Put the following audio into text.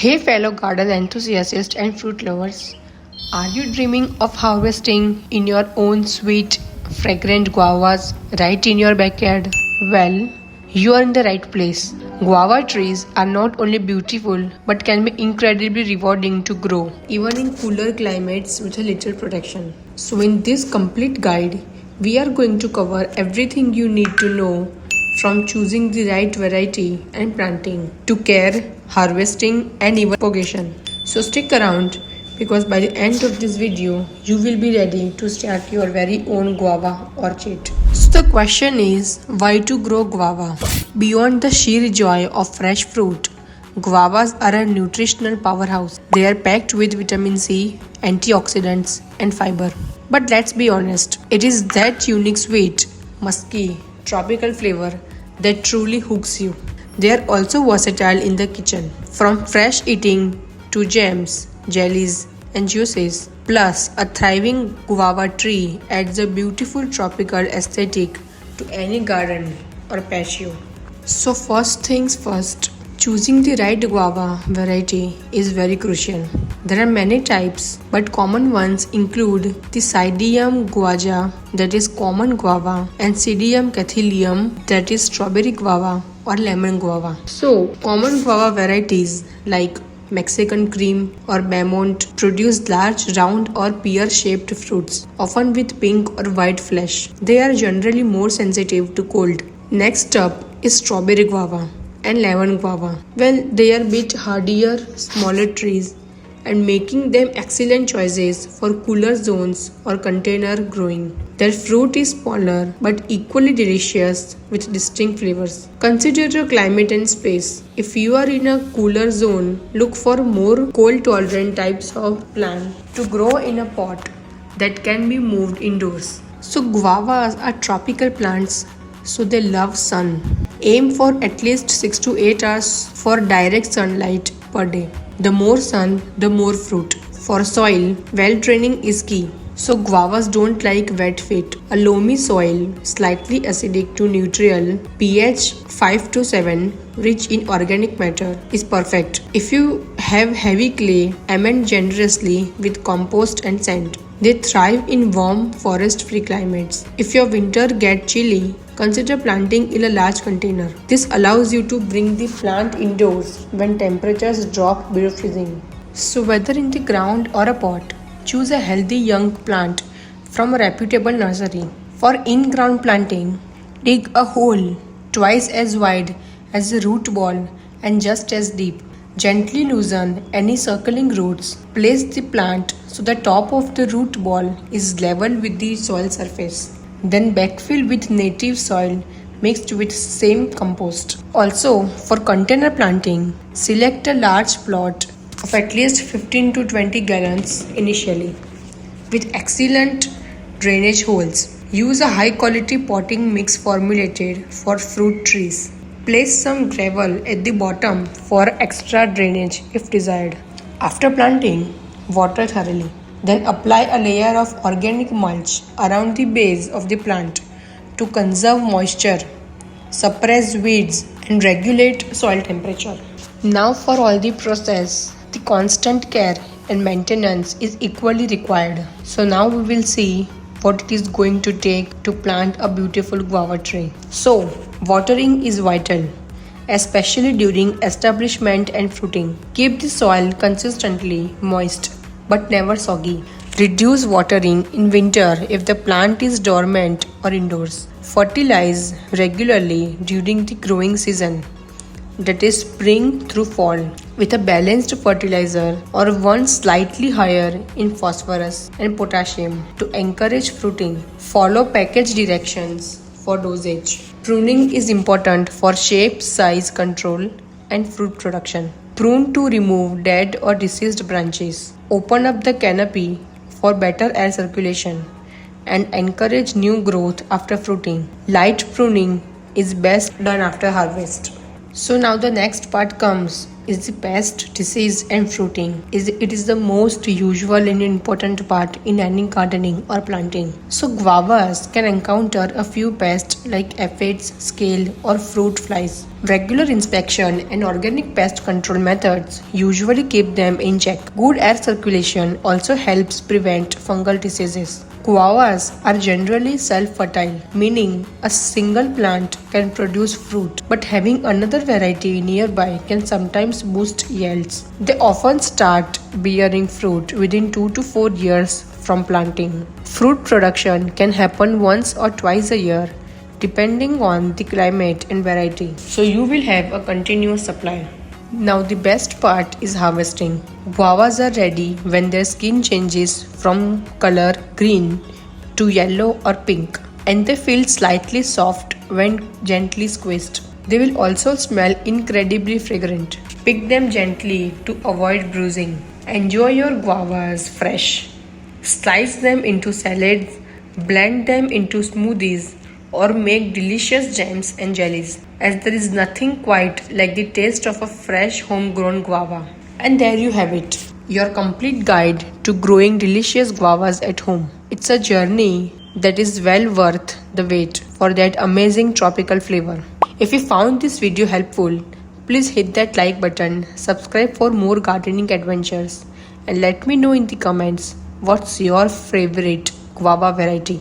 Hey, fellow garden enthusiasts and fruit lovers. Are you dreaming of harvesting in your own sweet, fragrant guavas right in your backyard? Well, you are in the right place. Guava trees are not only beautiful but can be incredibly rewarding to grow, even in cooler climates with a little protection. So, in this complete guide, we are going to cover everything you need to know from choosing the right variety and planting to care, harvesting, and even propagation. So stick around because by the end of this video, you will be ready to start your very own guava orchard. So the question is, why to grow guava? Beyond the sheer joy of fresh fruit, guavas are a nutritional powerhouse. They are packed with vitamin C, antioxidants, and fiber. But let's be honest, it is that unique sweet, musky, tropical flavor that truly hooks you. They are also versatile in the kitchen, from fresh eating to jams, jellies, and juices. Plus, a thriving guava tree adds a beautiful tropical aesthetic to any garden or patio. So, first things first, choosing the right guava variety is very crucial. There are many types, but common ones include the Psidium guava, that is common guava, and Psidium cathelium, that is strawberry guava or lemon guava. So, common guava varieties like Mexican cream or Beaumont produce large round or pear-shaped fruits, often with pink or white flesh. They are generally more sensitive to cold. Next up is strawberry guava and lemon guava. Well, they are bit hardier, smaller trees and making them excellent choices for cooler zones or container growing. Their fruit is smaller but equally delicious with distinct flavors. Consider your climate and space. If you are in a cooler zone, look for more cold tolerant types of plant to grow in a pot that can be moved indoors. So guavas are tropical plants, so they love sun. Aim for at least 6 to 8 hours for direct sunlight per day. The more sun, the more fruit. For soil, well draining is key. So guavas don't like wet feet. A loamy soil, slightly acidic to neutral, pH 5 to 7, rich in organic matter is perfect. If you have heavy clay, amend generously with compost and sand. They thrive in warm, forest-free climates. If your winter gets chilly, consider planting in a large container. This allows you to bring the plant indoors when temperatures drop below freezing. So whether in the ground or a pot, choose a healthy young plant from a reputable nursery. For in-ground planting, dig a hole twice as wide as the root ball and just as deep. Gently loosen any circling roots. Place the plant so the top of the root ball is level with the soil surface. Then backfill with native soil mixed with same compost. Also, for container planting, select a large plot of at least 15 to 20 gallons initially with excellent drainage holes. Use a high quality potting mix formulated for fruit trees. Place some gravel at the bottom for extra drainage if desired. After planting, water thoroughly. Then apply a layer of organic mulch around the base of the plant to conserve moisture, suppress weeds, and regulate soil temperature. Now for all the process, the constant care and maintenance is equally required. So now we will see what it is going to take to plant a beautiful guava tree. So, watering is vital, especially during establishment and fruiting. Keep the soil consistently moist but never soggy. Reduce watering in winter if the plant is dormant or indoors. Fertilize regularly during the growing season, that is spring through fall, with a balanced fertilizer or one slightly higher in phosphorus and potassium to encourage fruiting. Follow package directions for dosage. Pruning is important for shape, size control and fruit production. Prune to remove dead or diseased branches. Open up the canopy for better air circulation and encourage new growth after fruiting. Light pruning is best done after harvest. So now the next part comes is the pest, disease and fruiting. It is the most usual and important part in any gardening or planting. So guavas can encounter a few pests like aphids, scale or fruit flies. Regular inspection and organic pest control methods usually keep them in check. Good air circulation also helps prevent fungal diseases. Guavas are generally self-fertile, meaning a single plant can produce fruit, but having another variety nearby can sometimes boost yields. They often start bearing fruit within 2 to 4 years from planting. Fruit production can happen once or twice a year, depending on the climate and variety. So you will have a continuous supply. Now the best part is harvesting. Guavas are ready when their skin changes from color green to yellow or pink, and they feel slightly soft when gently squeezed. They will also smell incredibly fragrant. Pick them gently to avoid bruising. Enjoy your guavas fresh. Slice them into salads, blend them into smoothies, or make delicious jams and jellies, as there is nothing quite like the taste of a fresh homegrown guava. And there you have it, your complete guide to growing delicious guavas at home. It's a journey that is well worth the wait for that amazing tropical flavor. If you found this video helpful, please hit that like button, subscribe for more gardening adventures, and let me know in the comments what's your favorite guava variety.